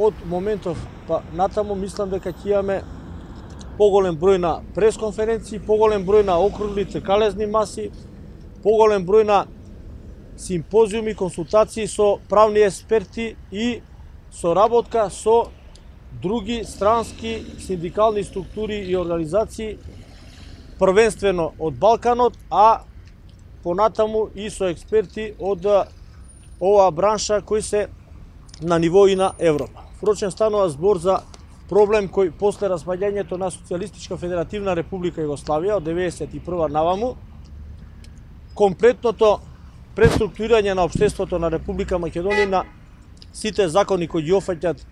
од моментов па натаму мислам дека ќе имаме поголем број на пресконференции, поголем број на округли циркалезни маси, поголем број на симпозиуми, консултации со правни експерти и соработка со други странски синдикални структури и организации, првенствено од Балканот, а понатаму и со експерти од оваа бранша кои се на ниво и на Европа. Впрочем, станува збор за проблем кој после распаѓањето на Социјалистичка Федеративна Република Југославија од 1991 наваму, комплетното преструктурирање на општеството на Република Македонија на сите закони кои ги офаќаат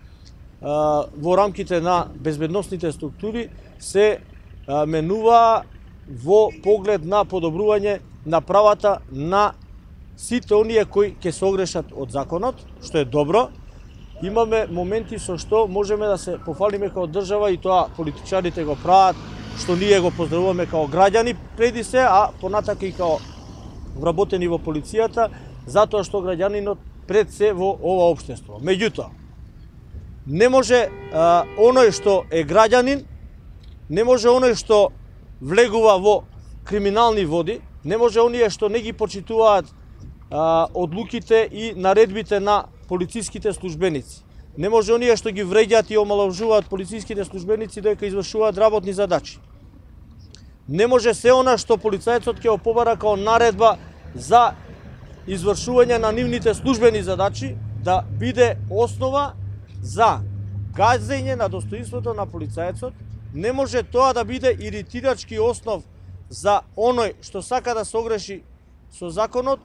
во рамките на безбедносните структури се менува во поглед на подобрување на правата на сите оние кои ќе се огрешат од законот, што е добро. Имаме моменти со што можеме да се пофалиме како држава и тоа политичарите го прават, што ние го поздравуваме како граѓани преди се, а понатака и како вработени во полицијата, затоа што граѓанинот пред се во ова општество. Меѓутоа, не може оној што е граѓанин, не може оној што влегува во криминални води, не може оние што не ги почитуваат одлуките и наредбите на полициските службеници. Не може оние што ги вреѓаат и омаловажуваат полициските службеници дека извршуваат работни задачи. Не може се она што полицајецот ќе побара како наредба за извршување на нивните службени задачи да биде основа за газење на достоинството на полицајецот. Не може тоа да биде иритирачки основ за оној што сака да се огреши со законот,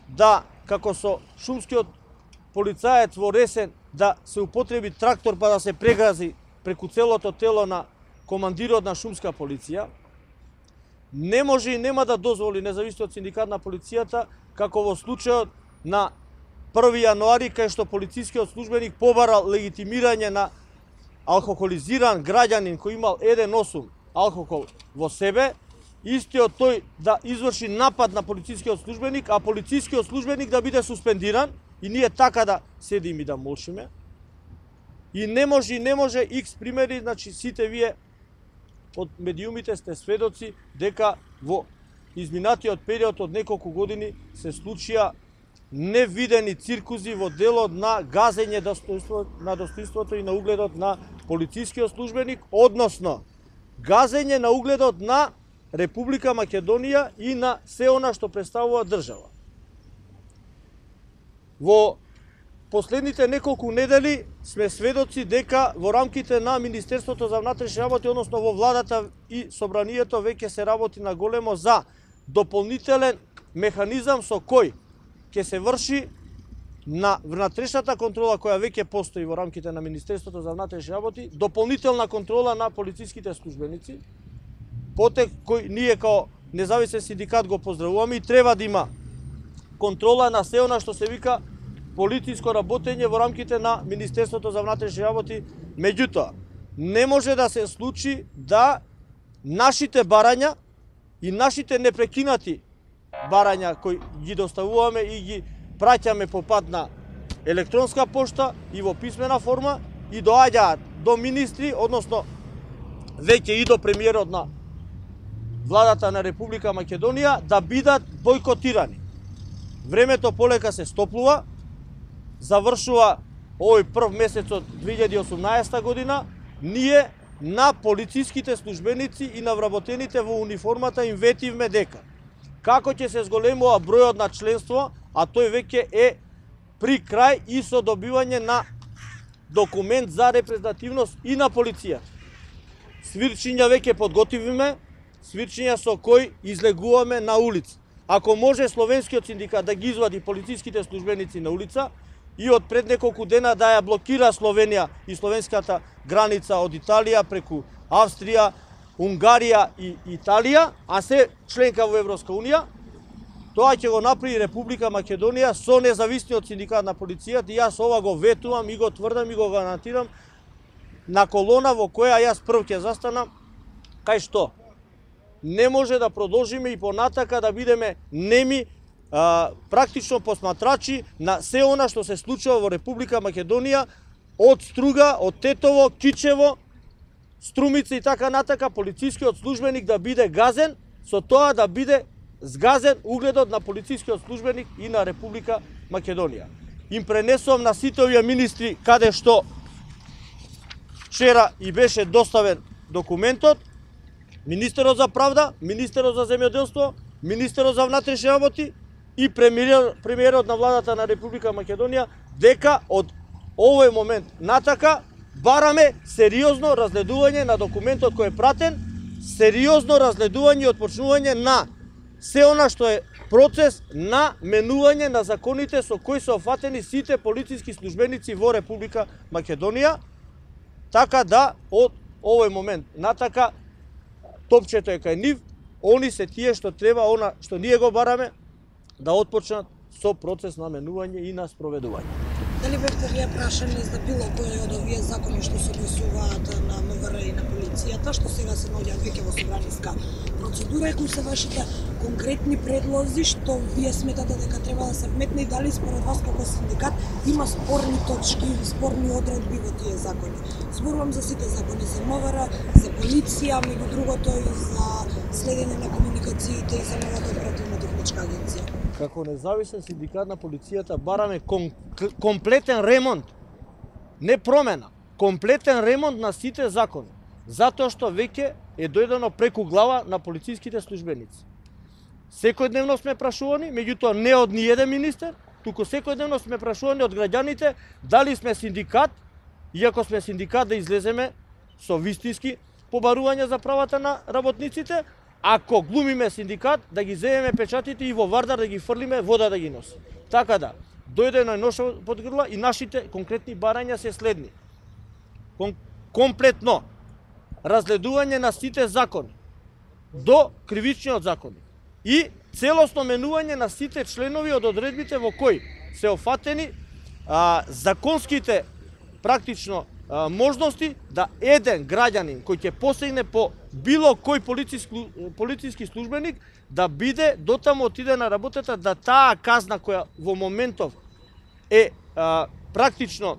да како со шумскиот полицаец во Ресен да се употреби трактор па да се прегрази преку целото тело на командирот на шумска полиција. Не може и нема да дозволи независниот синдикат на полицијата, како во случајот на 1 јануари, кај што полицискиот службеник побара легитимирање на алкохолизиран граѓанин кој имал 1,8 алкохол во себе, истиот тој да изврши напад на полицискиот службеник, а полицискиот службеник да биде суспендиран, и ние така да седим и да молчиме. И не може икс примери, значи сите вие од медиумите сте сведоци дека во изминатиот период од неколку години се случија невидени циркузи во делот на газење на достоинството и на угледот на полицискиот службеник, односно газење на угледот на Република Македонија и на се она што представува држава. Во последните неколку недели сме сведоци дека во рамките на Министерството за внатрешни работи, односно во владата и собранието, веќе се работи на големо за дополнителен механизам со кој ќе се врши на внатрешната контрола која веќе постои во рамките на Министерството за внатрешни работи, дополнителна контрола на полициските службеници, потек кој ние као независен синдикат го поздравуваме, и треба да има контрола на се она што се вика полициско работење во рамките на Министерството за внатрешни работи. Меѓутоа, не може да се случи да нашите барања и нашите непрекинати барања кои ги доставуваме и ги праќаме по пат на електронска пошта и во писмена форма и доаѓаат до министри, односно веќе и до премиерот на владата на Република Македонија, да бидат бойкотирани. Времето полека се стоплува, завршува овој прв месец од 2018 година, ние на полициските службеници и на вработените во униформата им ветивме дека како ќе се зголемува бројот на членство, а тој веќе е при крај и со добивање на документ за репрезентативност и на полицијата. Свирчиња веќе подготвивме, свирчиња со кои излегуваме на улица. Ако може словенскиот синдикат да ги извади полициските службеници на улица и од пред неколку дена да ја блокира Словенија и словенската граница од Италија преку Австрија, Унгарија и Италија, а се членка во Европска унија, тоа ќе го направи Република Македонија со независниот синдикат на полицијата, и јас ова го ветувам и го тврдам и го гарантирам на колона во која јас прв ќе застанам, кај што не може да продолжиме и понатака да бидеме неми практично посматрачи на се она што се случува во Република Македонија од Струга, од Тетово, Кичево, Струмица и така натака, полицискиот службеник да биде газен, со тоа да биде згазен угледот на полицискиот службеник и на Република Македонија. Им пренесувам на сите овие министри каде што вчера и беше доставен документот, министерот за правда, министерот за земјоделство, министерот за внатрешни работи и премиерот на владата на Република Македонија, дека од овој момент натака бараме сериозно разгледување на документот кој е пратен, сериозно разгледување и отпочнување на се она што е процес на менување на законите со кои се офатени сите полициски службеници во Република Македонија, така да од овој момент натака топчето е кај нив, они се тие што треба, она што ние го бараме, да отпочнат со процес на менување и на спроведување. Дали бевте вие прашани за било кој од овие закони што се однесуваат на МВР и на полицијата, што сега се наоѓаат веќе во собраниска процедура и кои се вашите конкретни предлози што вие сметате дека треба да се вметне и дали според вас како синдикат има спорни точки или спорни одредби во тие закони? Зборувам за сите закони, за МВР, за полиција, меѓу другото и за следење на комуникациите и за новата оперативна техничка агенција. Како независен синдикат на полицијата бараме комплетен ремонт, не промена, комплетен ремонт на сите закони, затоа што веќе е дојдено преку глава на полициските службеници. Секојдневно сме прашувани, меѓутоа не од ниеден министер, туку секојдневно сме прашувани од граѓаните дали сме синдикат, иако сме синдикат да излеземе со вистински побарување за правата на работниците, ако глумиме синдикат, да ги земеме печатите и во Вардар да ги фрлиме, вода да ги носи. Така да, дојдено е ноша под грла и нашите конкретни барања се следни. Комплетно разгледување на сите закони, до кривичниот закони и целосно менување на сите членови од одредбите во кои се офатени законските практично можности да еден граѓанин кој ќе посегне по било кој полициски службеник да биде дотаму отиде на работата, да таа казна која во моментов е практично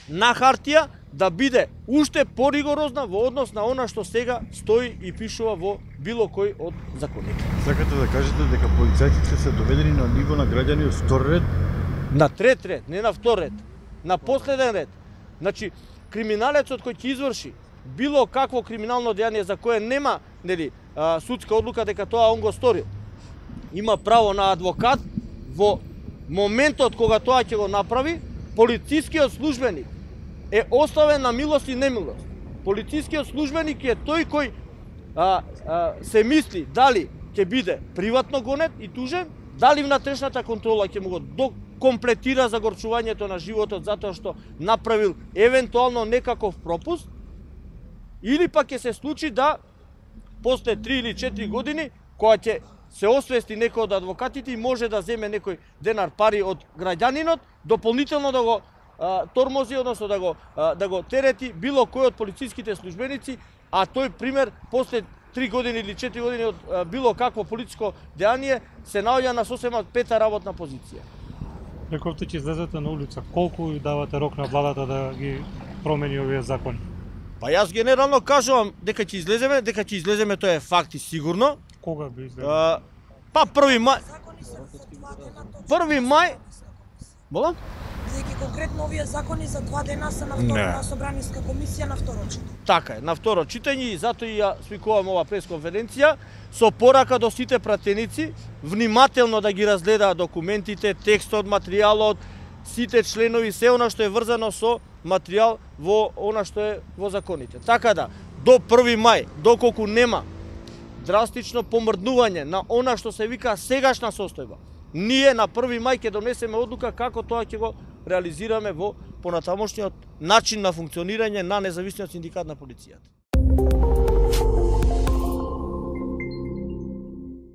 на хартија да биде уште поригорозна во однос на она што сега стои и пишува во било кој од законите. Сакате да кажете дека полицајците се доведени на ниво на граѓани од втор ред? На трет ред, не на втор ред, на последен ред. Значи, криминалецот кој ќе изврши било какво криминално дејание за кое нема судска одлука дека тоа он го сторил, има право на адвокат во моментот кога тоа ќе го направи. Полицискиот службеник е оставен на милост и немилост. Полицискиот службеник е тој кој се мисли дали ќе биде приватно гонет и тужен, дали внатрешната контрола ќе му го докомплетира загорчувањето на животот затоа што направил евентуално некаков пропуст, или пак ќе се случи да после 3 или 4 години, кога ќе се освести некој од адвокатите и може да земе некој денар пари од граѓанинот, дополнително да го тормози, односно да го терети било кој од полициските службеници, а тој пример после 3 години или 4 години од било какво полициско дејание се наоѓа на сосема пета работна позиција. Рековте че излезете на улица, колку давате рок на владата да ги промени овие закони? Па јас генерално кажувам дека ќе излеземе, тоа е факт и сигурно. Кога би излезеле? Па 1 мај. 1 мај. Бола? Бидејќи конкретно овие закони за 2 дена се на на собраниска комисија на второ читање. Така е, на второ читање и затоа и ја свикувам ова пресконференција со порака до сите пратеници внимателно да ги разгледаат документите, текстот, материјалот, сите членови, се она што е врзано со материјал во она што е во законите. Така да, до 1 мај, доколку нема драстично помрднување на она што се вика сегашна состојба, ние на 1 мај ќе донесеме одлука како тоа ќе го реализираме во понатамошниот начин на функционирање на независниот синдикат на полицијата.